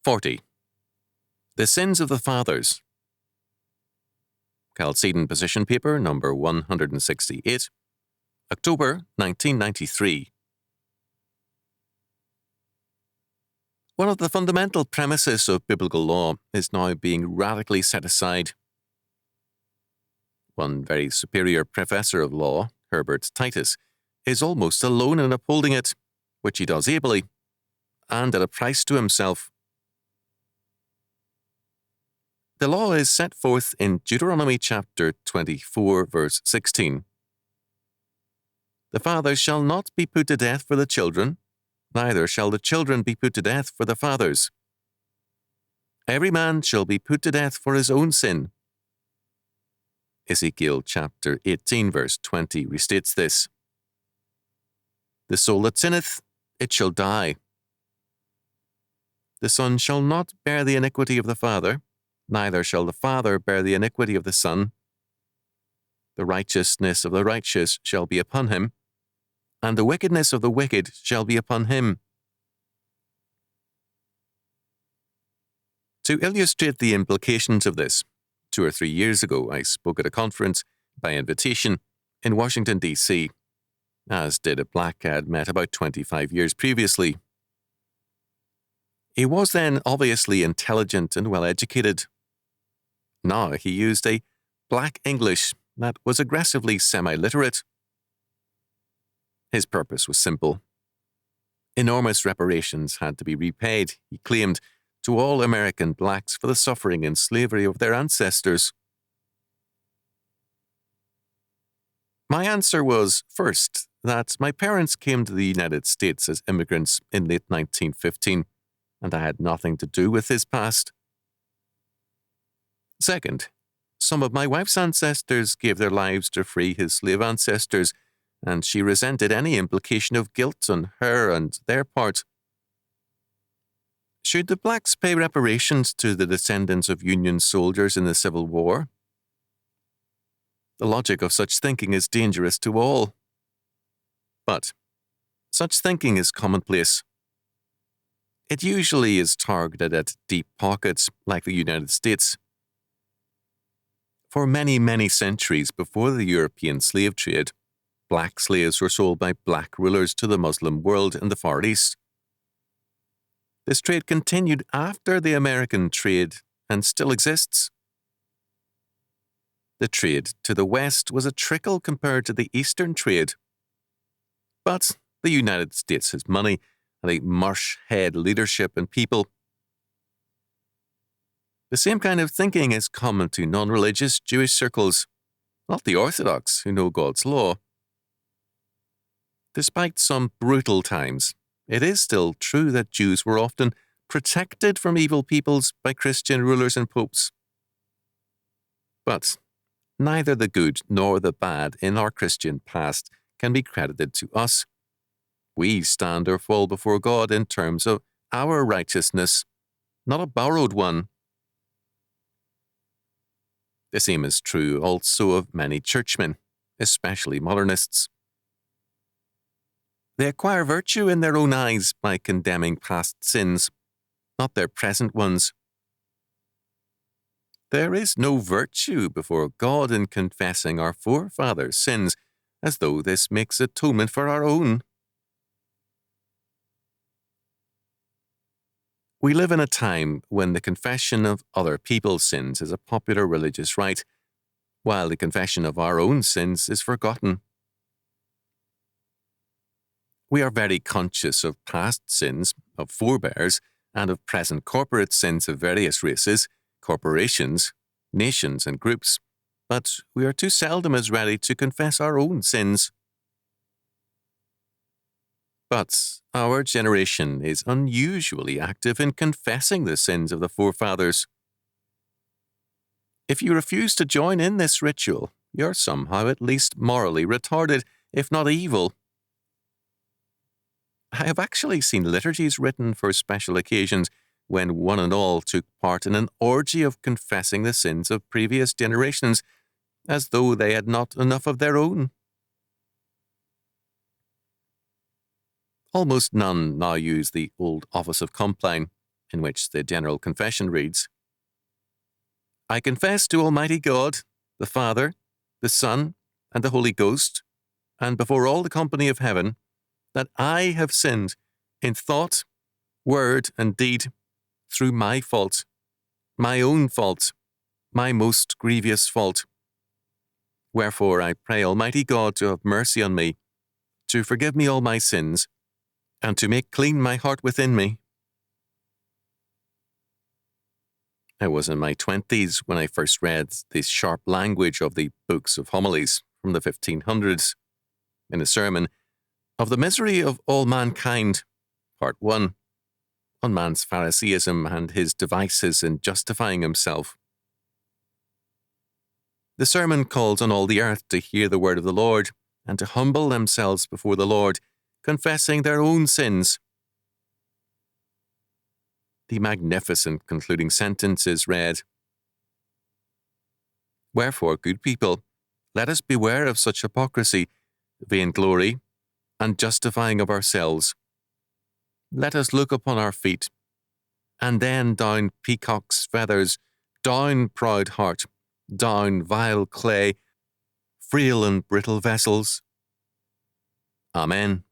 40. The Sins of the Fathers. Chalcedon Position Paper number 168, October 1993. One of the fundamental premises of biblical law is now being radically set aside. One very superior professor of law, Herbert Titus, is almost alone in upholding it, which he does ably, and at a price to himself. The law is set forth in Deuteronomy chapter 24, verse 16. The fathers shall not be put to death for the children, neither shall the children be put to death for the fathers. Every man shall be put to death for his own sin. Ezekiel chapter 18, verse 20 restates this. The soul that sinneth, it shall die. The son shall not bear the iniquity of the father, neither shall the father bear the iniquity of the son. The righteousness of the righteous shall be upon him, and the wickedness of the wicked shall be upon him. To illustrate the implications of this, 2 or 3 years ago I spoke at a conference by invitation in Washington, D.C., as did a black I had met about 25 years previously. He was then obviously intelligent and well-educated. Now he used a black English that was aggressively semi-literate. His purpose was simple. Enormous reparations had to be repaid, he claimed, to all American blacks for the suffering and slavery of their ancestors. My answer was, first, that my parents came to the United States as immigrants in late 1915, and I had nothing to do with his past. Second, some of my wife's ancestors gave their lives to free his slave ancestors, and she resented any implication of guilt on her and their part. Should the blacks pay reparations to the descendants of Union soldiers in the Civil War? The logic of such thinking is dangerous to all. But such thinking is commonplace. It usually is targeted at deep pockets like the United States. For many, many centuries before the European slave trade, black slaves were sold by black rulers to the Muslim world in the Far East. This trade continued after the American trade and still exists. The trade to the West was a trickle compared to the Eastern trade. But the United States has money and a marsh-head leadership and people. The same kind of thinking is common to non-religious Jewish circles, not the Orthodox who know God's law. Despite some brutal times, it is still true that Jews were often protected from evil peoples by Christian rulers and popes. But neither the good nor the bad in our Christian past can be credited to us. We stand or fall before God in terms of our righteousness, not a borrowed one. The same is true also of many churchmen, especially modernists. They acquire virtue in their own eyes by condemning past sins, not their present ones. There is no virtue before God in confessing our forefathers' sins, as though this makes atonement for our own. We live in a time when the confession of other people's sins is a popular religious rite, while the confession of our own sins is forgotten. We are very conscious of past sins, of forebears, and of present corporate sins of various races, corporations, nations, and groups, but we are too seldom as ready to confess our own sins. But our generation is unusually active in confessing the sins of the forefathers. If you refuse to join in this ritual, you're somehow at least morally retarded, if not evil. I have actually seen liturgies written for special occasions when one and all took part in an orgy of confessing the sins of previous generations, as though they had not enough of their own. Almost none now use the old office of compline, in which the general confession reads, I confess to Almighty God, the Father, the Son, and the Holy Ghost, and before all the company of heaven, that I have sinned in thought, word, and deed, through my fault, my own fault, my most grievous fault. Wherefore I pray Almighty God to have mercy on me, to forgive me all my sins, and to make clean my heart within me. I was in my 20s when I first read the sharp language of the books of homilies from the 1500s in a sermon of the misery of all mankind, Part 1, on man's Phariseeism and his devices in justifying himself. The sermon calls on all the earth to hear the word of the Lord and to humble themselves before the Lord, confessing their own sins. The magnificent concluding sentence is read, Wherefore, good people, let us beware of such hypocrisy, vainglory, and justifying of ourselves. Let us look upon our feet, and then down peacock's feathers, down proud heart, down vile clay, frail and brittle vessels. Amen.